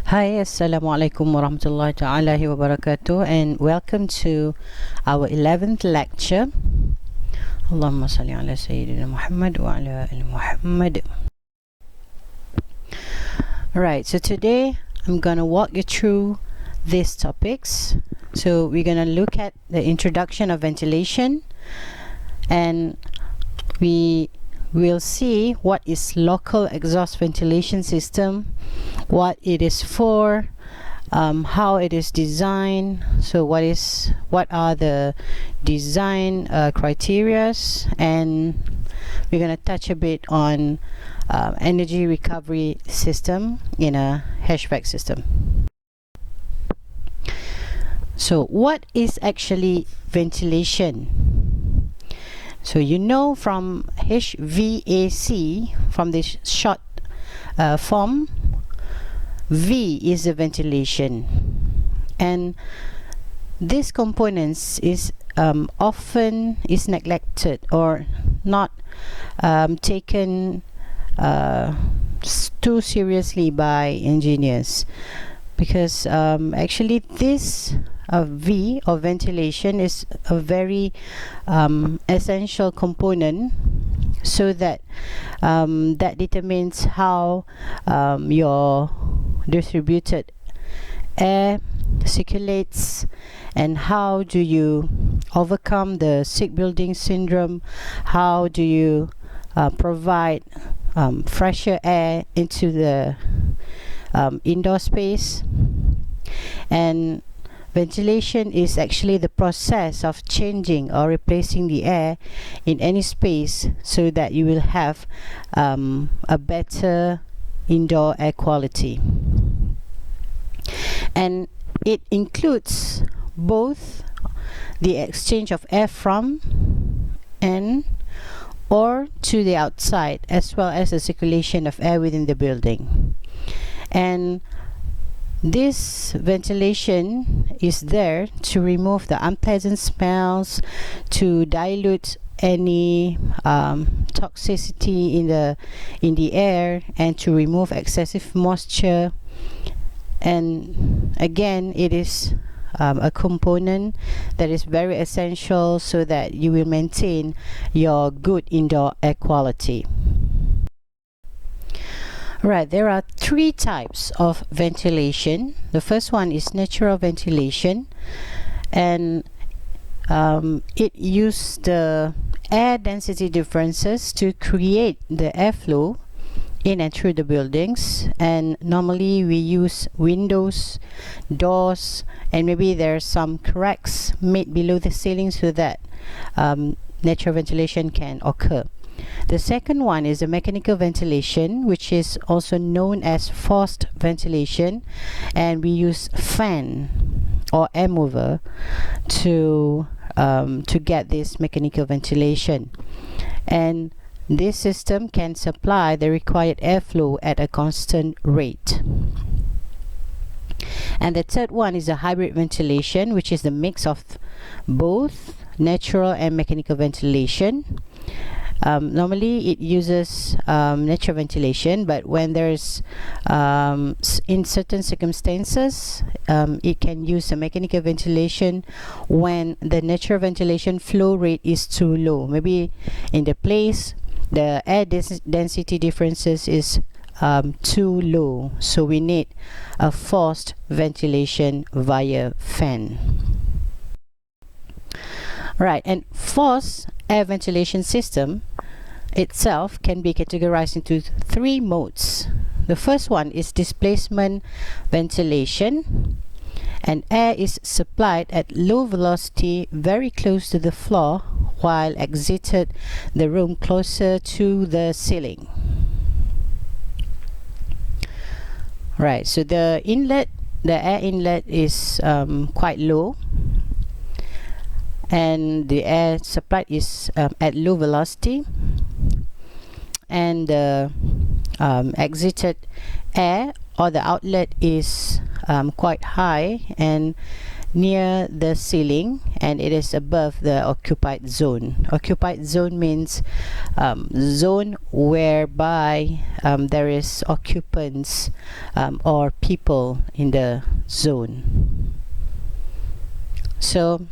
Hi, Assalamualaikum warahmatullahi ta'ala wabarakatuh, and welcome to our 11th lecture. Allahumma salli ala Sayyidina Muhammad wa ala ali Muhammad. Alright, so today I'm gonna walk you through these topics. So we're gonna look at the introduction of ventilation, and we will see what is local exhaust ventilation system, what it is for, how it is designed, so what are the design criterias, and we're going to touch a bit on energy recovery system in a HVAC system. So what is actually ventilation? So you know from HVAC, from this short form, V is the ventilation, and these components is often is neglected or not taken too seriously by engineers, because actually this V or ventilation is a very essential component, so that that determines how your distributed air circulates, and how do you overcome the sick building syndrome, how do you provide fresher air into the indoor space. And ventilation is actually the process of changing or replacing the air in any space, so that you will have a better indoor air quality. And it includes both the exchange of air from and or to the outside, as well as the circulation of air within the building. And this ventilation is there to remove the unpleasant smells, to dilute any toxicity in the air, and to remove excessive moisture. And again, it is a component that is very essential, so that you will maintain your good indoor air quality. Right, there are three types of ventilation. The first one is natural ventilation, and it uses the air density differences to create the airflow in and through the buildings. And normally we use windows, doors, and maybe there's some cracks made below the ceiling, so that natural ventilation can occur. The second one is the mechanical ventilation, which is also known as forced ventilation, and we use fan or air mover to get this mechanical ventilation. And this system can supply the required airflow at a constant rate. And the third one is a hybrid ventilation, which is the mix of both natural and mechanical ventilation. Normally it uses natural ventilation, but when there's in certain circumstances it can use a mechanical ventilation when the natural ventilation flow rate is too low. Maybe in the place the air density differences is too low, so we need a forced ventilation via fan. Right, and forced air ventilation system itself can be categorized into three modes. The first one is displacement ventilation, and air is supplied at low velocity very close to the floor, while exited the room closer to the ceiling. Right, so the air inlet is quite low, and the air supplied is at low velocity, and the exited air or the outlet is quite high, and near the ceiling, and it is above the occupied zone. Occupied zone means zone whereby there is occupants or people in the zone. So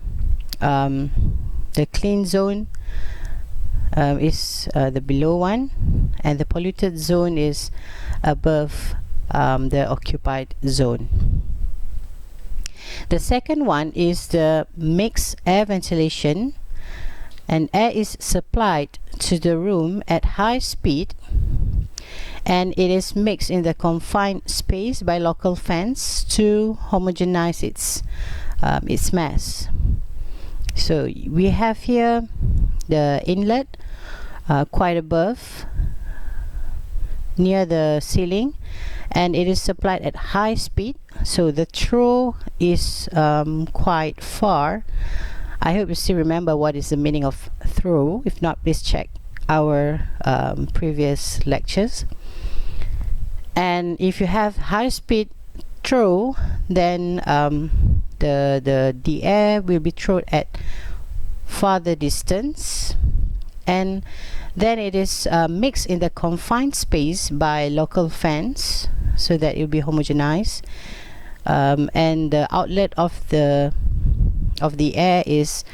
the clean zone is the below one, and the polluted zone is above the occupied zone. The second one is the mixed air ventilation, and air is supplied to the room at high speed, and it is mixed in the confined space by local fans to homogenize its mass. So we have here the inlet quite above, near the ceiling, and it is supplied at high speed, so the throw is quite far. I hope you still remember what is the meaning of throw. If not, please check our previous lectures. And if you have high speed throw, then the air will be thrown at farther distance, and then it is mixed in the confined space by local fans so that it will be homogenized, and the outlet of the air is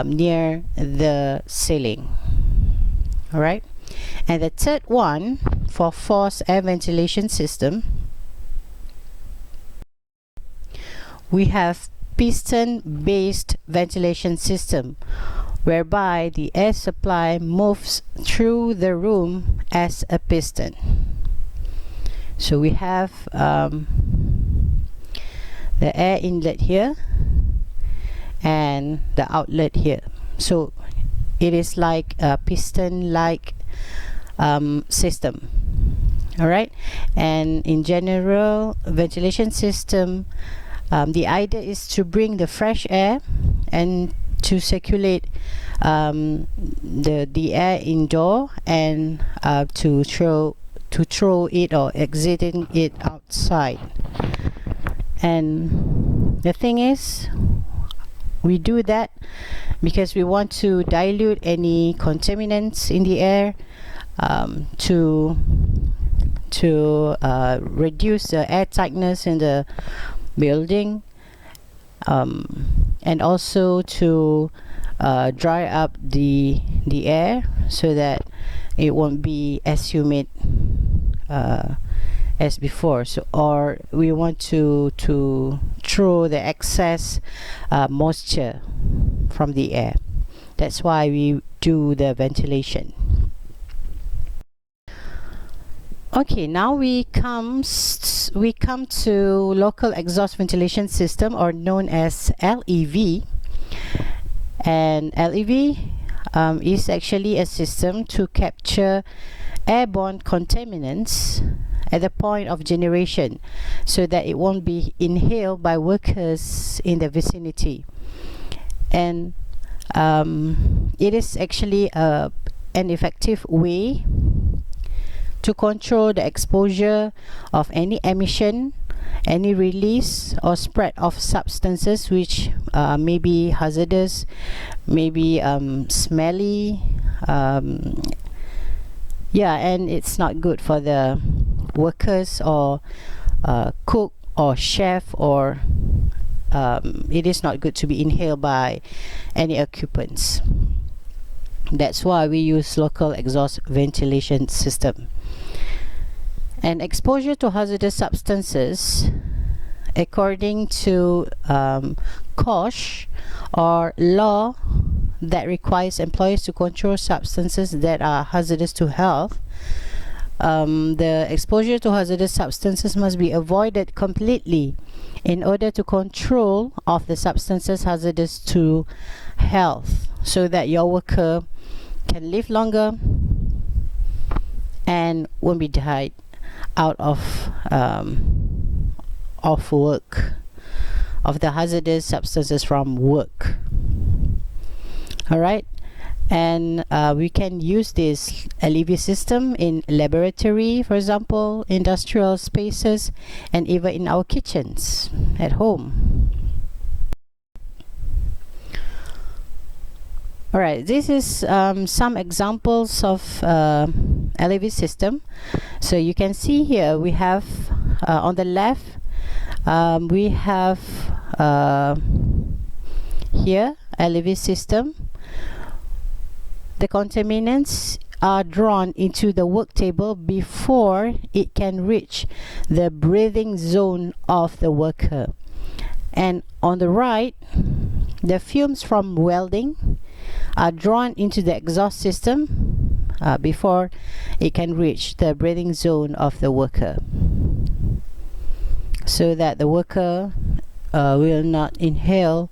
near the ceiling. All right, and the third one, for forced air ventilation system, we have piston-based ventilation system, whereby the air supply moves through the room as a piston. So we have the air inlet here and the outlet here. So it is like a piston-like system. All right, and in general ventilation system, the idea is to bring the fresh air and to circulate the air indoor, and to throw it or exiting it outside. And the thing is, we do that because we want to dilute any contaminants in the air, to reduce the air tightness in the building, and also to dry up the air so that it won't be as humid as before. So, or we want to throw the excess moisture from the air. That's why we do the ventilation. Okay, now we come to local exhaust ventilation system, or known as LEV. And LEV is actually a system to capture airborne contaminants at the point of generation, so that it won't be inhaled by workers in the vicinity. And it is actually an effective way to control the exposure of any emission, any release or spread of substances which may be hazardous, may be smelly, yeah, and it's not good for the workers or cook or chef, or it is not good to be inhaled by any occupants. That's why we use local exhaust ventilation system. And exposure to hazardous substances, according to COSH, or law that requires employers to control substances that are hazardous to health, the exposure to hazardous substances must be avoided completely in order to control of the substances hazardous to health, so that your worker can live longer and won't be died out of work, of the hazardous substances from work. All right, and we can use this LEV system in laboratory, for example, industrial spaces, and even in our kitchens at home. Alright, this is some examples of LEV system. So you can see here we have on the left we have here LEV system. The contaminants are drawn into the work table before it can reach the breathing zone of the worker. And on the right, the fumes from welding are drawn into the exhaust system before it can reach the breathing zone of the worker, so that the worker will not inhale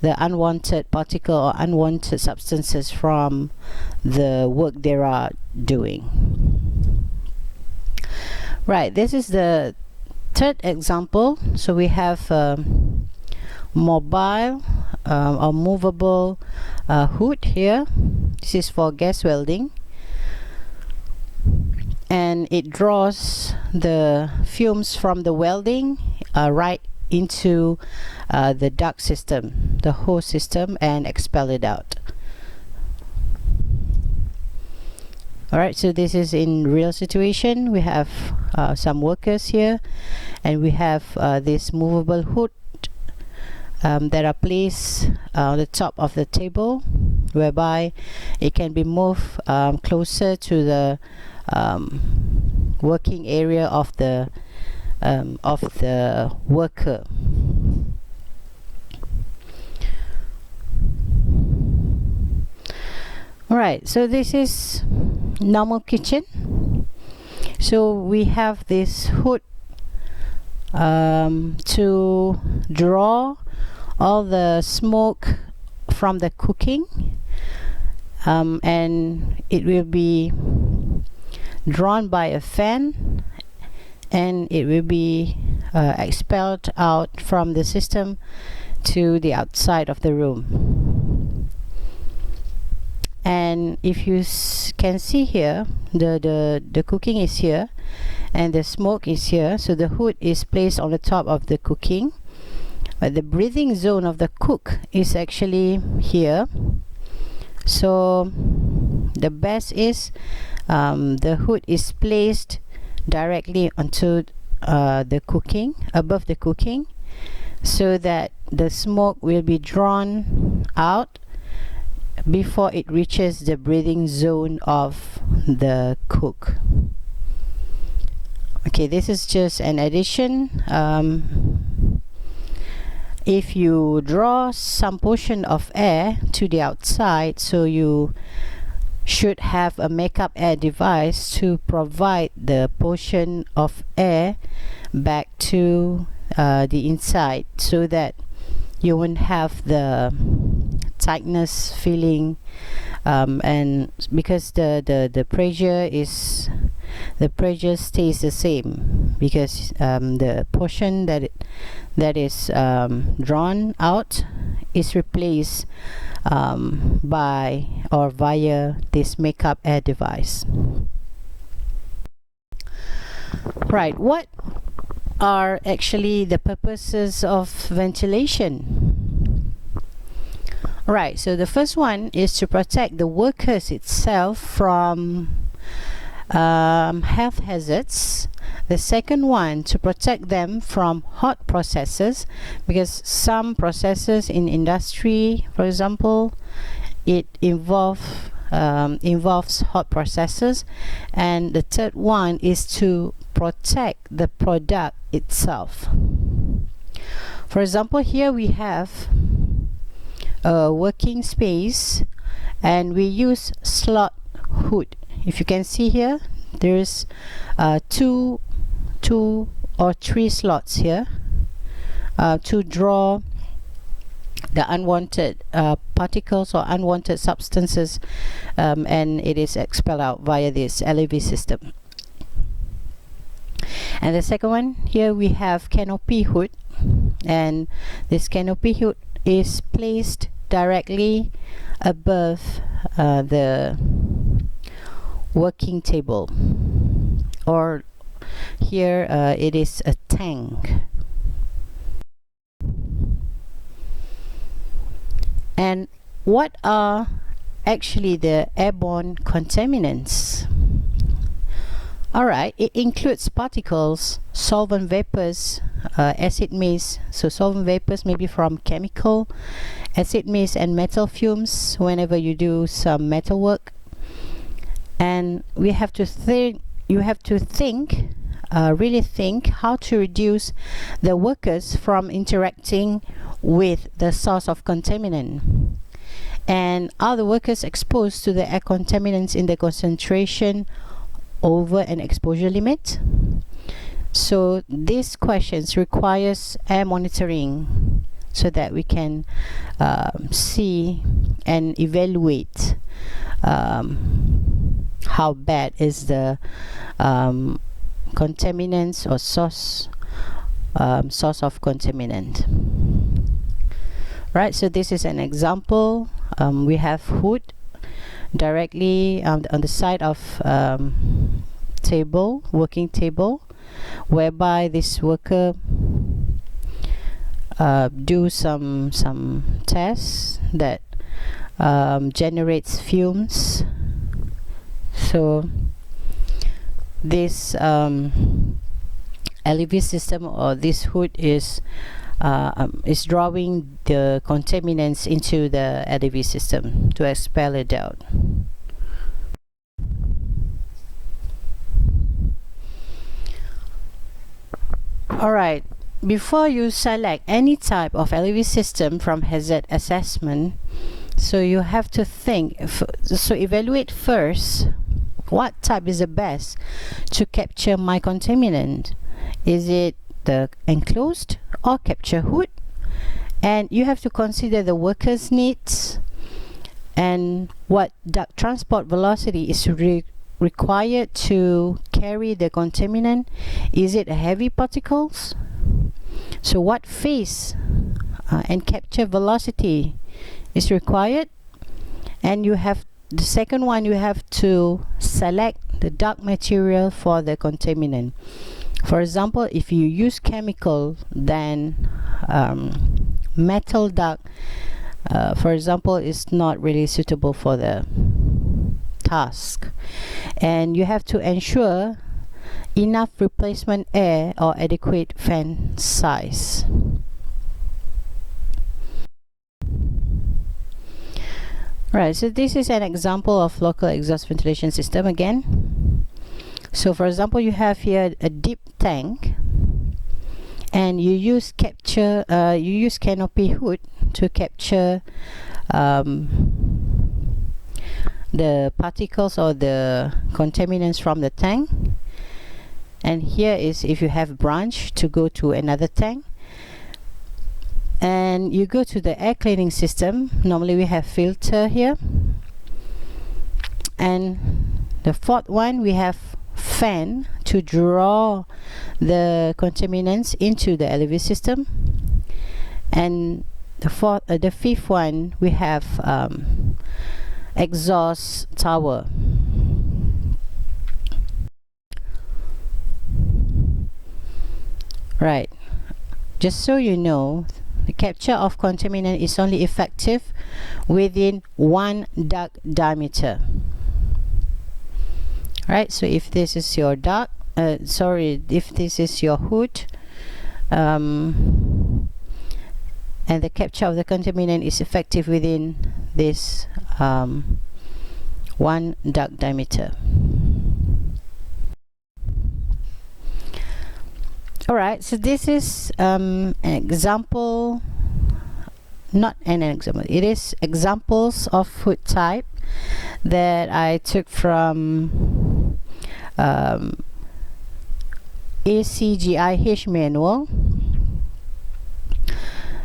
the unwanted particle or unwanted substances from the work they are doing. Right, this is the third example. So we have mobile or movable hood here. This is for gas welding, and it draws the fumes from the welding right into the duct system, the hose system, and expel it out. Alright, so this is in real situation. We have some workers here, and we have this movable hood that are placed on the top of the table, whereby it can be moved closer to the working area of the worker. Alright, so this is normal kitchen. So we have this hood to draw all the smoke from the cooking, and it will be drawn by a fan, and it will be expelled out from the system to the outside of the room. And if you can see here, the cooking is here and the smoke is here. So the hood is placed on the top of the cooking, but the breathing zone of the cook is actually here. So the best is the hood is placed directly onto the cooking, above the cooking, so that the smoke will be drawn out before it reaches the breathing zone of the cook. Okay, this is just an addition. If you draw some portion of air to the outside, so you should have a makeup air device to provide the portion of air back to the inside, so that you won't have the tightness feeling, and because the pressure stays the same, because the portion that is drawn out is replaced by or via this makeup air device. Right, what are actually the purposes of ventilation? Right, so the first one is to protect the workers itself from health hazards. The second one, to protect them from hot processes, because some processes in industry, for example, it involves hot processes. And the third one is to protect the product itself. For example, here we have a working space, and we use slot hood. If you can see here, there's two or three slots here to draw the unwanted particles or unwanted substances, and it is expelled out via this LEV system. And the second one, here we have canopy hood, and this canopy hood is placed directly above the working table, or here it is a tank. And what are actually the airborne contaminants? Alright, it includes particles, solvent vapors, acid mist. So solvent vapors maybe from chemical, acid mist and metal fumes whenever you do some metal work. And we have to think, you have to think, really think how to reduce the workers from interacting with the source of contaminant. And are the workers exposed to the air contaminants in the concentration over an exposure limit? So these questions requires air monitoring so that we can see and evaluate how bad is the contaminants or source of contaminant. Right, so this is an example. We have hood directly on the side of working table, whereby this worker do some tests that generates fumes. So this LEV system or this hood is drawing the contaminants into the LEV system to expel it out. Alright, before you select any type of LEV system from hazard assessment, so you have to think, so evaluate first what type is the best to capture my contaminant. Is it the enclosed or capture hood? And you have to consider the workers' needs and what duct transport velocity is required to carry the contaminant. Is it heavy particles? So what phase and capture velocity is required? And you have the second one, you have to select the duct material for the contaminant. For example, if you use chemical, then metal duct, for example, is not really suitable for the task. And you have to ensure enough replacement air or adequate fan size. Right, so this is an example of local exhaust ventilation system again. So for example, you have here a deep tank, and you use canopy hood to capture the particles or the contaminants from the tank. And here is if you have branch to go to another tank. And you go to the air cleaning system. Normally we have filter here. And the fourth one, we have fan to draw the contaminants into the LEV system. And the fifth one, we have exhaust tower. Right, just so you know, the capture of contaminant is only effective within 1 duct diameter. Right, so if this is your duct, if this is your hood, and the capture of the contaminant is effective within this 1 duct diameter. Alright, so this is an example, not an example, it is examples of hood type that I took from ACGIH manual,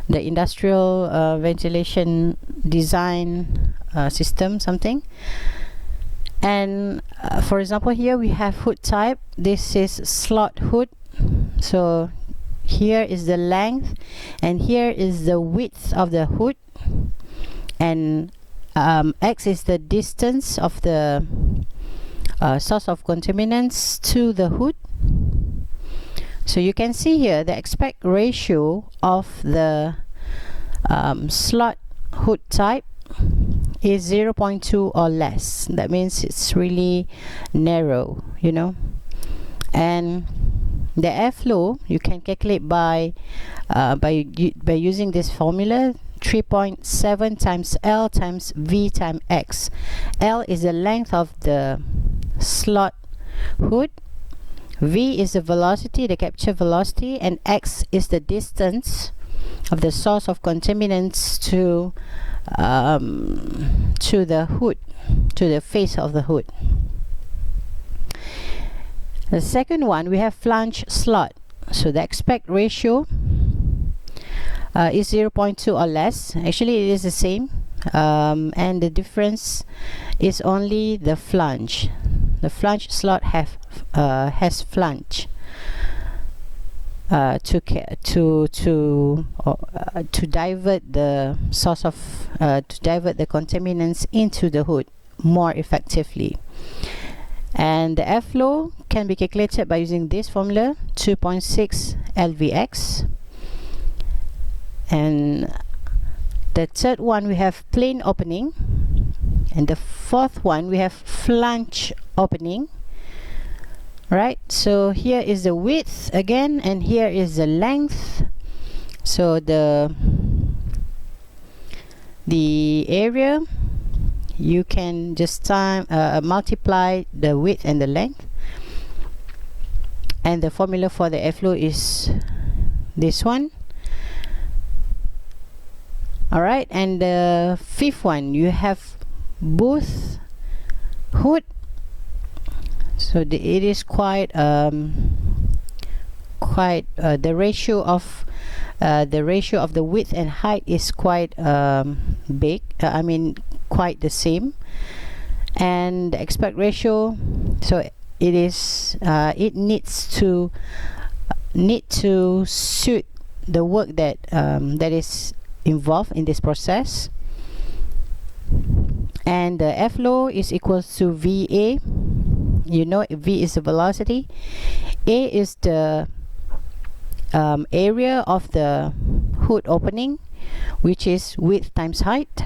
the industrial ventilation design system something. And for example, here we have hood type. This is slot hood. So here is the length and here is the width of the hood, and X is the distance of the source of contaminants to the hood. So you can see here the aspect ratio of the slot hood type is 0.2 or less. That means it's really narrow, you know. And the airflow you can calculate by using this formula, 3.7 times L times V times X. L is the length of the slot hood, V is the velocity, the capture velocity, and X is the distance of the source of contaminants to the hood, to the face of the hood. The second one, we have flange slot. So the aspect ratio is 0.2 or less. Actually, it is the same, and the difference is only the flange. The flange slot has flange to divert the source of to divert the contaminants into the hood more effectively. And the airflow can be calculated by using this formula, 2.6 LVX. And the third one, we have plane opening, and the fourth one, we have flange opening. Right, so here is the width again, and here is the length. So the area, you can just multiply the width and the length, and the formula for the airflow is this one. All right, and the fifth one, you have booth hood. So it is quite the ratio of the width and height is quite big. I mean, quite the same. And the aspect ratio, so it is it needs to suit the work that that is involved in this process. And the airflow is equal to VA. You know, V is the velocity, A is the area of the hood opening, which is width times height.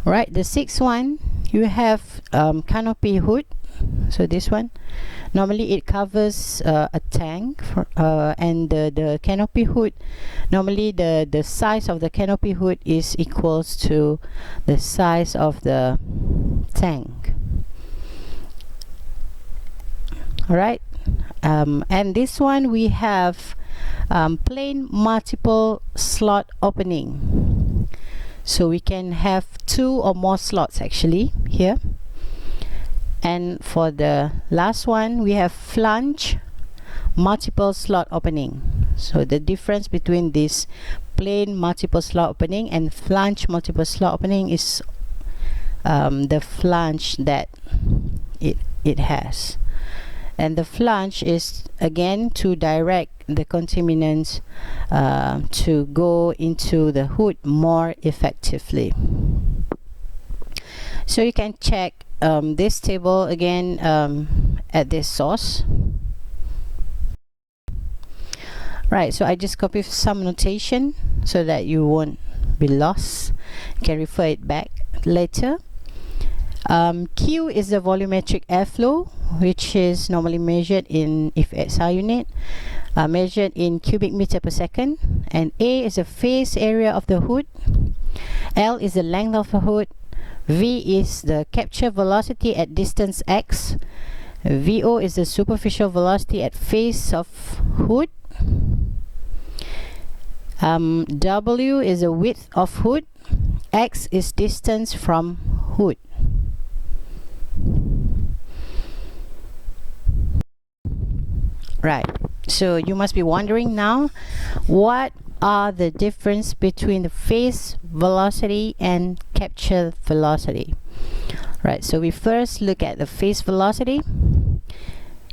Right, the sixth one, you have canopy hood. So this one, normally it covers a tank and the canopy hood, normally the size of the canopy hood is equals to the size of the tank. All right, and this one we have plane multiple slot opening. So we can have 2 or more slots actually here. And for the last one, we have flange multiple slot opening. So the difference between this plane multiple slot opening and flange multiple slot opening is the flange that it has. And the flange is again to direct the contaminants to go into the hood more effectively. So you can check this table again at this source. Right, so I just copied some notation so that you won't be lost. You can refer it back later. Q is the volumetric airflow, which is normally measured in, if SI unit, measured in cubic meter per second. And A is the face area of the hood. L is the length of the hood. V is the capture velocity at distance x. VO is the superficial velocity at face of hood. W is the width of hood. X is distance from hood. Right, so you must be wondering now, what are the difference between the face velocity and capture velocity? Right, so we first look at the face velocity.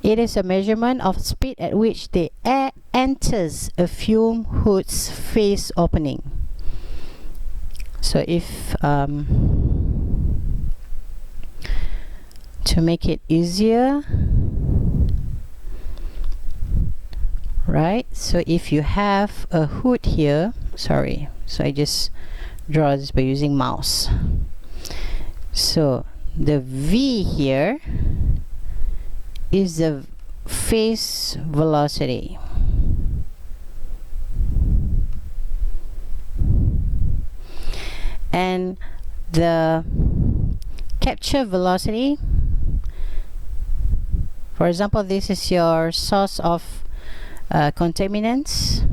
It is a measurement of speed at which the air enters a fume hood's face opening. So if to make it easier, right, so if you have a hood here, sorry, so I just draw this by using mouse. So the V here is the phase velocity. And the capture velocity, for example, this is your source of contaminants.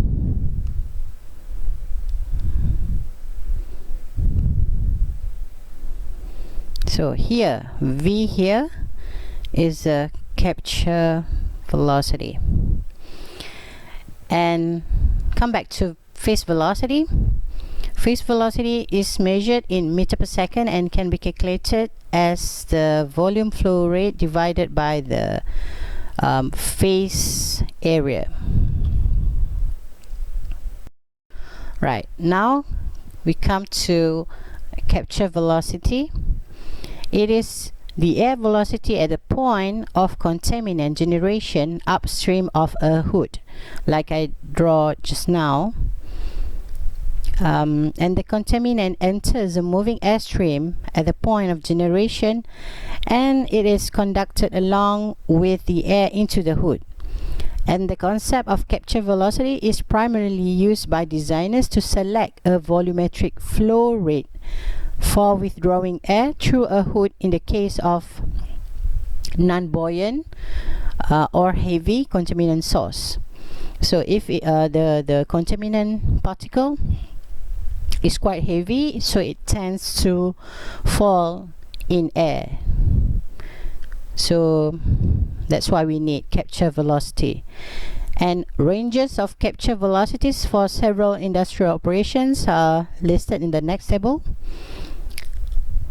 So here, V here is the capture velocity. And come back to phase velocity. Phase velocity is measured in meter per second and can be calculated as the volume flow rate divided by the phase area. Right, now we come to capture velocity. It is the air velocity at the point of contaminant generation upstream of a hood, like I draw just now. And the contaminant enters a moving airstream at the point of generation, and it is conducted along with the air into the hood. And the concept of capture velocity is primarily used by designers to select a volumetric flow rate for withdrawing air through a hood in the case of non-buoyant or heavy contaminant source. So if the contaminant particle is quite heavy, so it tends to fall in air. So that's why we need capture velocity. And ranges of capture velocities for several industrial operations are listed in the next table.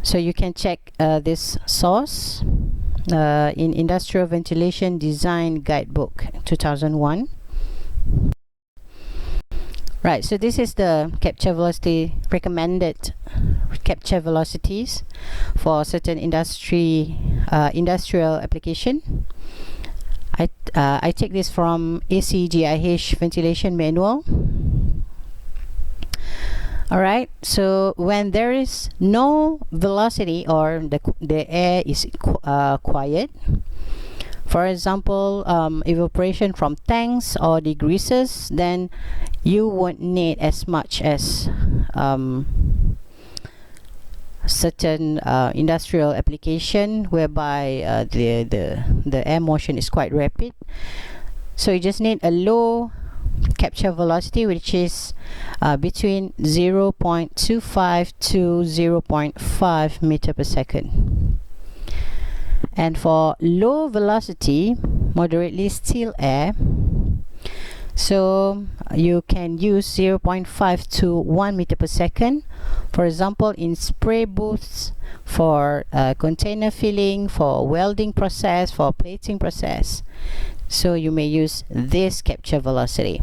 So you can check this source in Industrial Ventilation Design Guidebook 2001. Right, so this is the capture velocity, recommended capture velocities for certain industrial application. I take this from ACGIH Ventilation Manual. Alright, so when there is no velocity or the air is quiet, for example, evaporation from tanks or degreasers, then you won't need as much as certain industrial application whereby the air motion is quite rapid. So you just need a low capture velocity, which is between 0.25 to 0.5 meter per second. And for low velocity, moderately still air, so you can use 0.5 to 1 meter per second, for example in spray booths, for container filling, for welding process, for plating process. So you may use this capture velocity.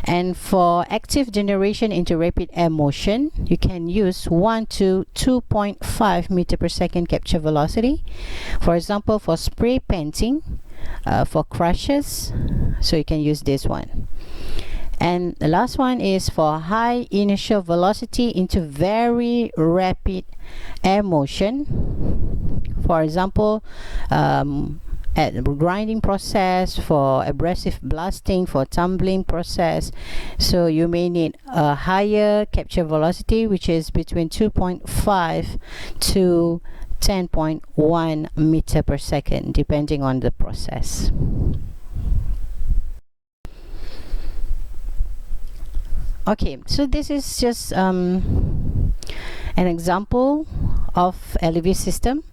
And for active generation into rapid air motion, you can use 1 to 2.5 meter per second capture velocity. For example, for spray painting, for crushers, so you can use this one. And the last one is for high initial velocity into very rapid air motion. For example, at the grinding process, for abrasive blasting, for tumbling process. So you may need a higher capture velocity, which is between 2.5 to 10.1 meter per second, depending on the process. Okay, so this is just an example of LEV system.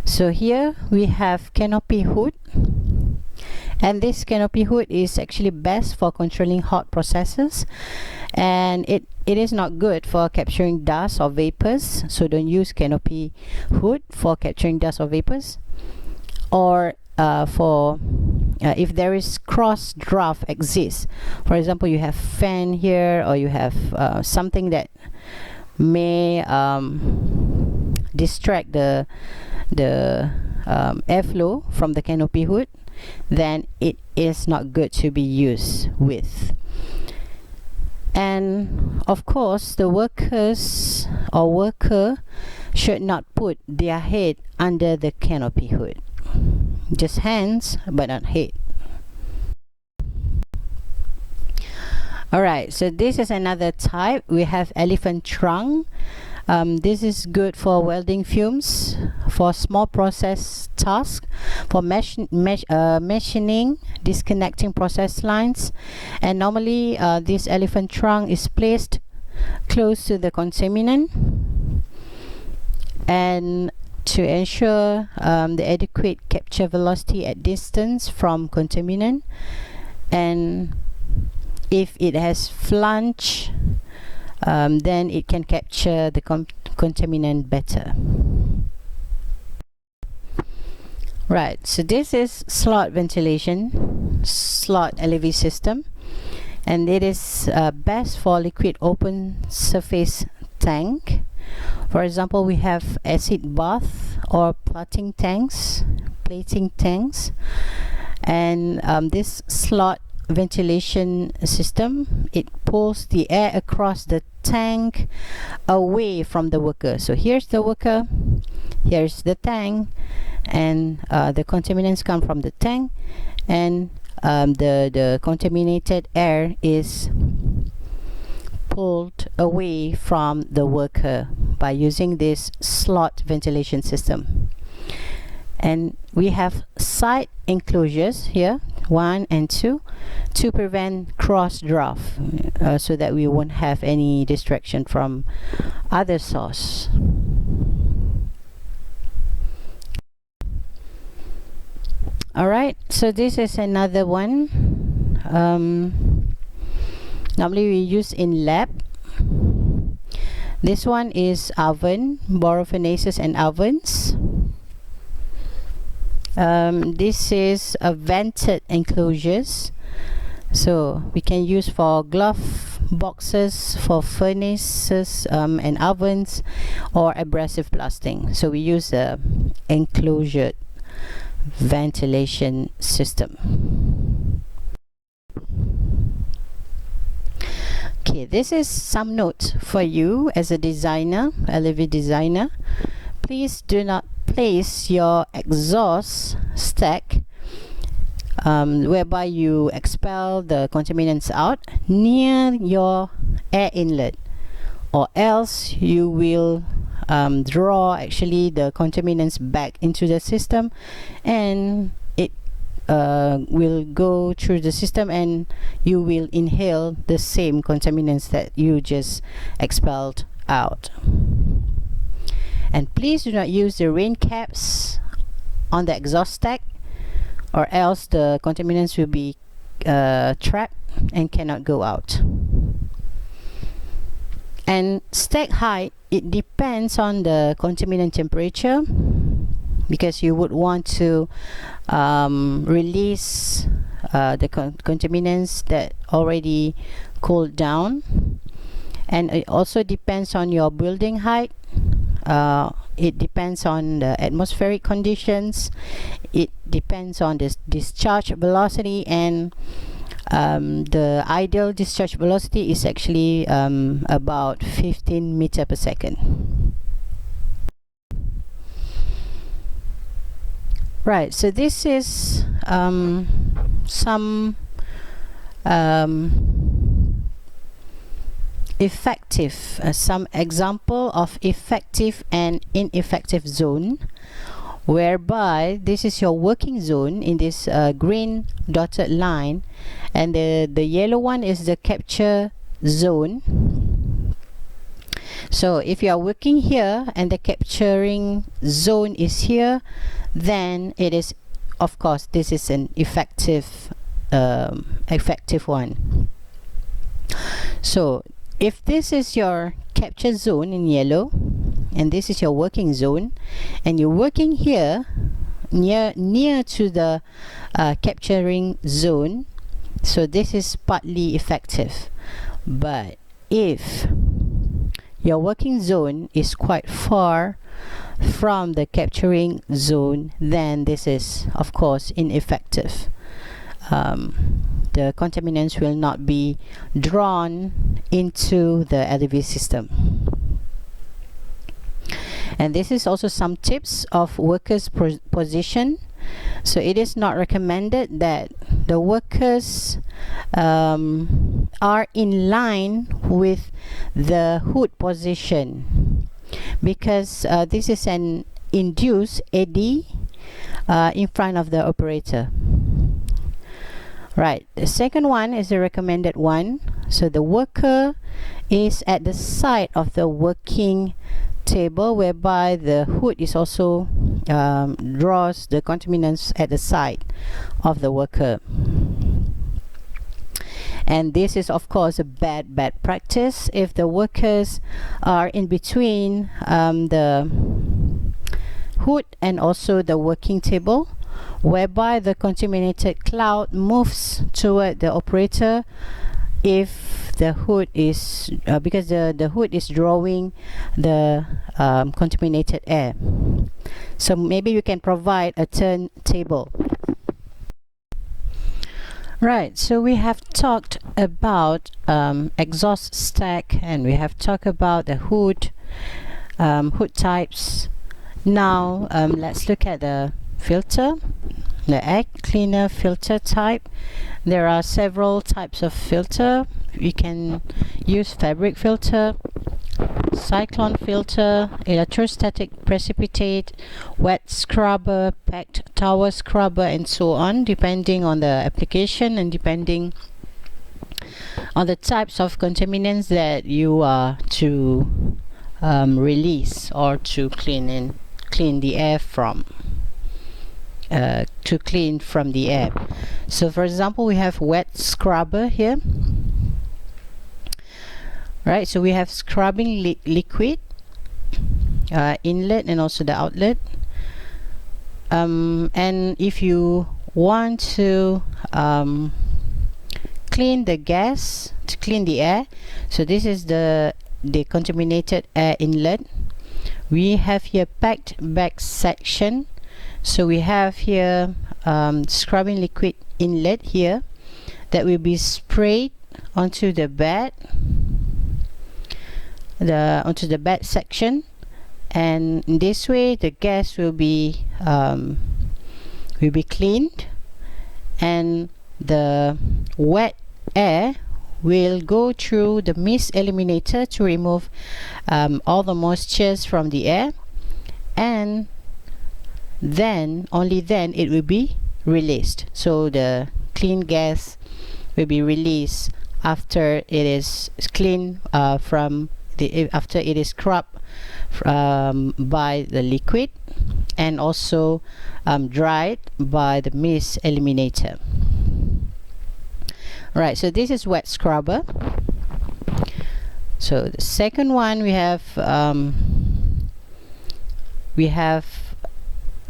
So here we have canopy hood, and this canopy hood is actually best for controlling hot processes, and it is not good for capturing dust or vapors, so don't use canopy hood for capturing dust or vapors. Or for if there is cross draft exists, for example you have fan here, or you have something that may distract the airflow from the canopy hood, then it is not good to be used with. And of course the worker should not put their head under the canopy hood, just hands but not head. Alright, so this is another type. We have elephant trunk. This is good for welding fumes, for small process tasks, for machining, disconnecting process lines. And normally this elephant trunk is placed close to the contaminant, and to ensure the adequate capture velocity at distance from contaminant. And if it has flange, then it can capture the contaminant better. Right, so this is slot ventilation, slot LEV system, and it is best for liquid open surface tank. For example, we have acid bath or plating tanks, and this slot ventilation system, it pulls the air across the tank away from the worker. So here's the worker, here's the tank, and the contaminants come from the tank, and the contaminated air is pulled away from the worker by using this slot ventilation system. And we have side enclosures here, 1 and 2, to prevent cross draft, so that we won't have any distraction from other source. Alright, so this is another one. Normally we use in lab. This one is oven, borophonaces and ovens. This is a vented enclosures, so we can use for glove boxes, for furnaces and ovens, or abrasive blasting. So we use a enclosure ventilation system. Okay, this is some notes for you as a designer, LEV designer. Please do not place your exhaust stack whereby you expel the contaminants out near your air inlet, or else you will draw actually the contaminants back into the system, and it will go through the system and you will inhale the same contaminants that you just expelled out. And please do not use the rain caps on the exhaust stack, or else the contaminants will be trapped and cannot go out. And stack height, it depends on the contaminant temperature, because you would want to release the contaminants that already cooled down. And it also depends on your building height. It depends on the atmospheric conditions. It depends on the discharge velocity, and the ideal discharge velocity is actually about 15 meters per second. Right, so this is some effective, some example of effective and ineffective zone, whereby this is your working zone in this green dotted line, and the yellow one is the capture zone. So if you are working here and the capturing zone is here, then it is, of course, this is an effective one. So if this is your capture zone in yellow, and this is your working zone, and you're working here near to the capturing zone, so this is partly effective. But if your working zone is quite far from the capturing zone, then this is, of course, ineffective. the contaminants will not be drawn into the LEV system. And this is also some tips of workers' position. So it is not recommended that the workers are in line with the hood position, because this is an induced eddy in front of the operator. Right, the second one is the recommended one. So the worker is at the side of the working table, whereby the hood is also draws the contaminants at the side of the worker. And this is of course a bad practice. If the workers are in between the hood and also the working table, whereby the contaminated cloud moves toward the operator, if the hood is because the hood is drawing the contaminated air. So maybe you can provide a turntable. Right, so we have talked about exhaust stack, and we have talked about the hood types. Now let's look at the filter, the air cleaner filter type. There are several types of filter. We can use fabric filter, cyclone filter, electrostatic precipitate, wet scrubber, packed towel scrubber, and so on, depending on the application and depending on the types of contaminants that you are to release or to clean the air from. To clean from the air. So for example, we have wet scrubber here. Right, so we have scrubbing liquid, inlet and also the outlet. And if you want to clean the gas, to clean the air, so this is the contaminated air inlet. We have here packed bag section. So we have here scrubbing liquid inlet here that will be sprayed onto the bed, onto the bed section, and in this way the gas will be cleaned, and the wet air will go through the mist eliminator to remove all the moistures from the air, and then only then it will be released. So the clean gas will be released after it is clean after it is scrubbed by the liquid and also dried by the mist eliminator. Right, so this is wet scrubber. So the second one we have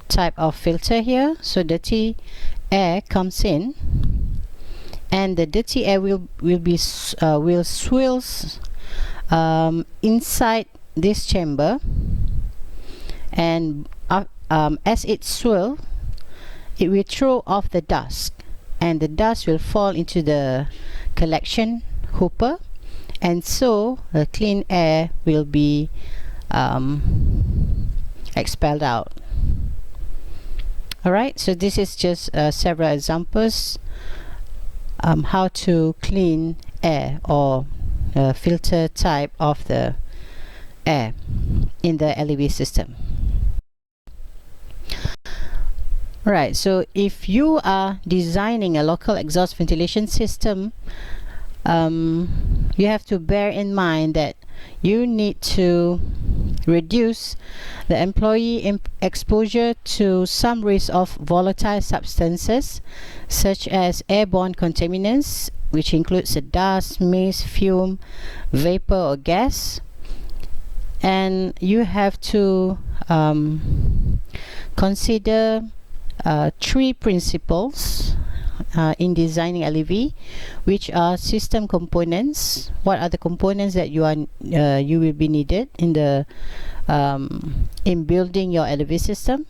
type of filter here. So dirty air comes in, and the dirty air will swirls inside this chamber, and as it swirls, it will throw off the dust, and the dust will fall into the collection hopper, and so the clean air will be expelled out. Alright, so this is just several examples how to clean air or filter type of the air in the LEV system. Right, so if you are designing a local exhaust ventilation system, you have to bear in mind that you need to reduce the employee exposure to some risk of volatile substances such as airborne contaminants, which includes the dust, mist, fume, vapor or gas. And you have to consider 3 principles in designing LEV, which are system components. What are the components that you will be needed in the in building your LEV system,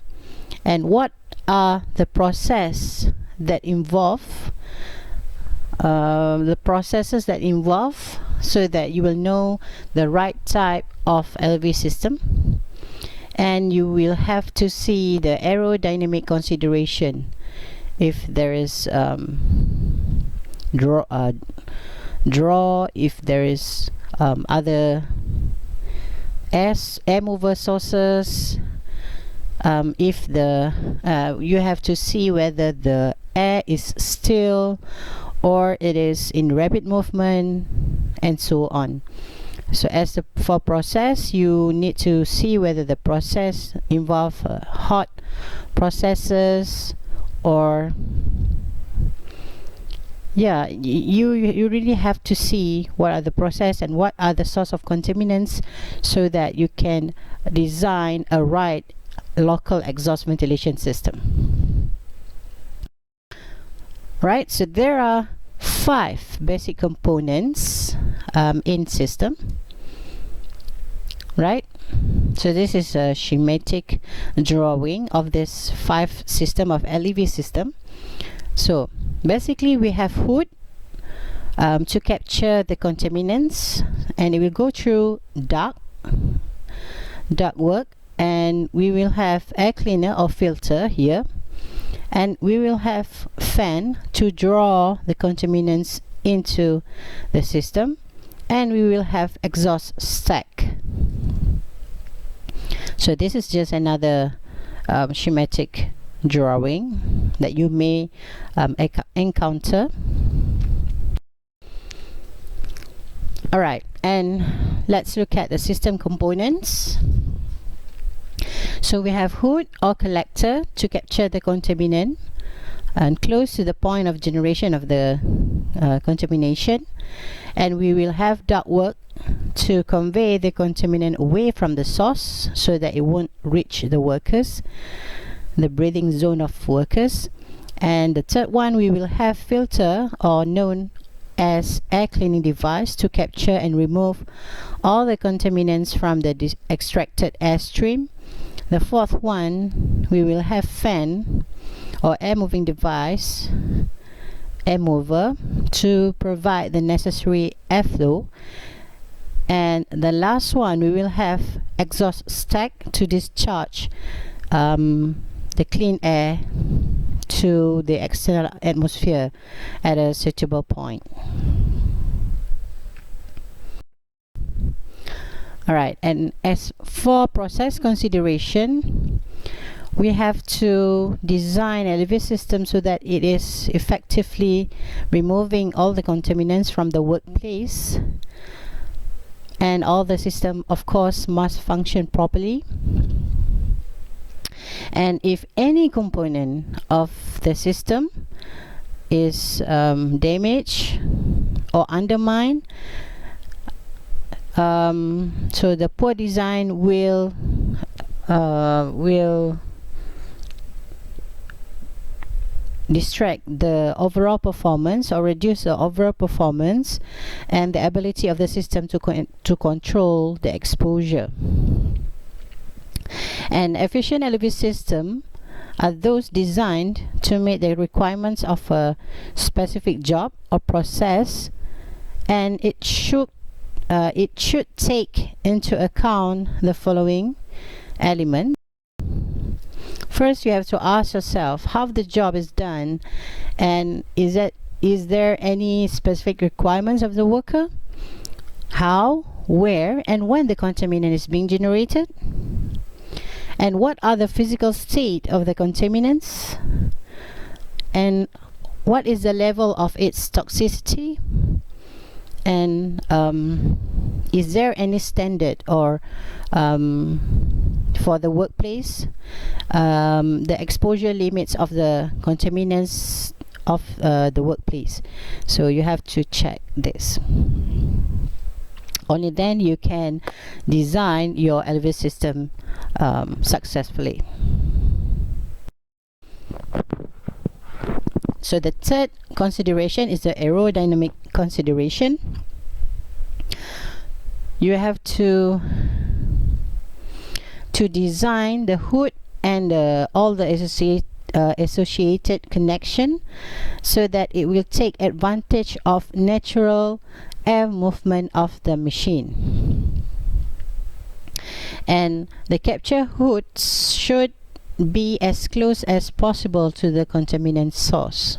and what are the process that involve the processes that involve, so that you will know the right type of LEV system. And you will have to see the aerodynamic consideration, if there is draw, if there is other air mover sources, if the you have to see whether the air is still or it is in rapid movement, and so on. So as for process, you need to see whether the process involve hot processes, or yeah, you really have to see what are the process and what are the source of contaminants, so that you can design a right local exhaust ventilation system. Right, so there are 5 basic components in system, right? So this is a schematic drawing of this 5 system of LEV system. So basically we have hood to capture the contaminants, and it will go through duct work, and we will have air cleaner or filter here, and we will have fan to draw the contaminants into the system, and we will have exhaust stack. So this is just another schematic drawing that you may encounter. Alright, and let's look at the system components. So we have hood or collector to capture the contaminant and close to the point of generation of the contamination, and we will have ductwork to convey the contaminant away from the source so that it won't reach the workers, the breathing zone of workers. And the third one, we will have filter, or known as air cleaning device, to capture and remove all the contaminants from the extracted airstream. The fourth one, we will have fan or air moving device, air mover, to provide the necessary airflow. And the last one, we will have exhaust stack to discharge the clean air to the external atmosphere at a suitable point. Alright, and as for process consideration, we have to design a LEV system so that it is effectively removing all the contaminants from the workplace, and all the system, of course, must function properly. And if any component of the system is damaged or undermined, so the poor design will distract the overall performance or reduce the overall performance and the ability of the system to control the exposure. An efficient LEV system are those designed to meet the requirements of a specific job or process, and it should take into account the following elements. First, you have to ask yourself how the job is done, and is there any specific requirements of the worker, how, where, and when the contaminant is being generated, and what are the physical state of the contaminants, and what is the level of its toxicity, and is there any standard or for the workplace, the exposure limits of the contaminants of the workplace. So you have to check this. Only then you can design your LEV system successfully. So the third consideration is the aerodynamic consideration. You have to design the hood and all the associated connection so that it will take advantage of natural air movement of the machine. And the capture hoods should be as close as possible to the contaminant source.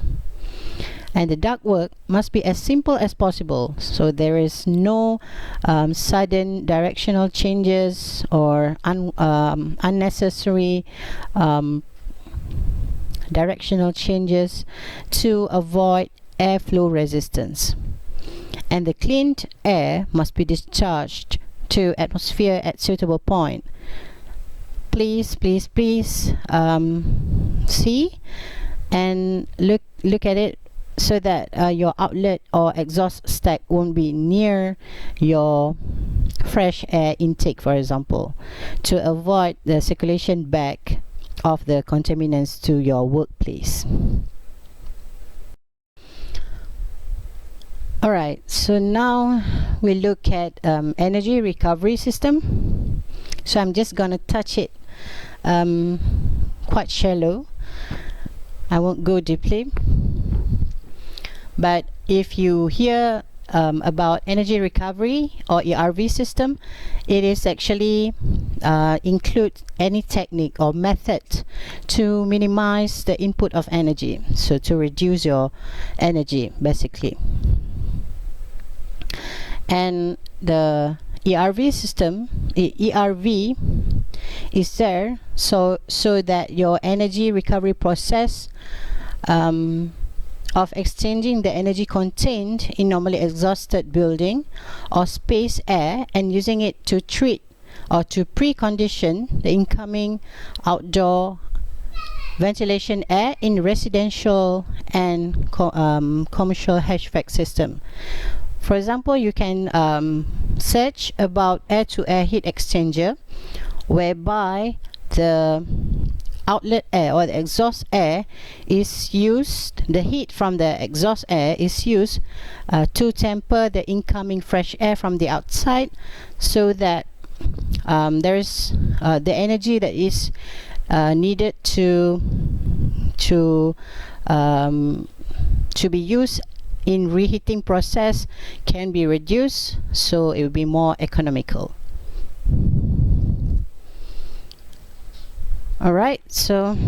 And the ductwork must be as simple as possible, so there is no sudden directional changes or unnecessary directional changes to avoid airflow resistance. And the cleaned air must be discharged to atmosphere at suitable point. Please see and look at it so that your outlet or exhaust stack won't be near your fresh air intake, for example, to avoid the circulation back of the contaminants to your workplace. Alright, so now we look at energy recovery system. So I'm just gonna touch it quite shallow. I won't go deeply. But if you hear about energy recovery or ERV system, it is actually include any technique or method to minimize the input of energy, so to reduce your energy basically. And the ERV system, ERV is there so that your energy recovery process of exchanging the energy contained in normally exhausted building or space air and using it to treat or to precondition the incoming outdoor ventilation air in residential and commercial HVAC system. For example, you can search about air-to-air heat exchanger, whereby the outlet air or the exhaust air is used, the heat from the exhaust air is used to temper the incoming fresh air from the outside, so that there is the energy that is needed to be used in reheating process can be reduced, so it will be more economical. Alright, so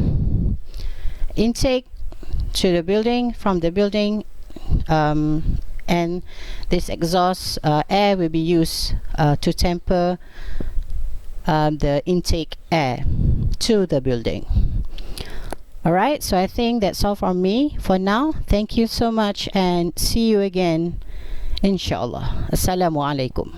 intake to the building, from the building, and this exhaust air will be used to temper the intake air to the building. Alright, so I think that's all from me for now. Thank you so much and see you again, inshallah. Assalamu alaikum.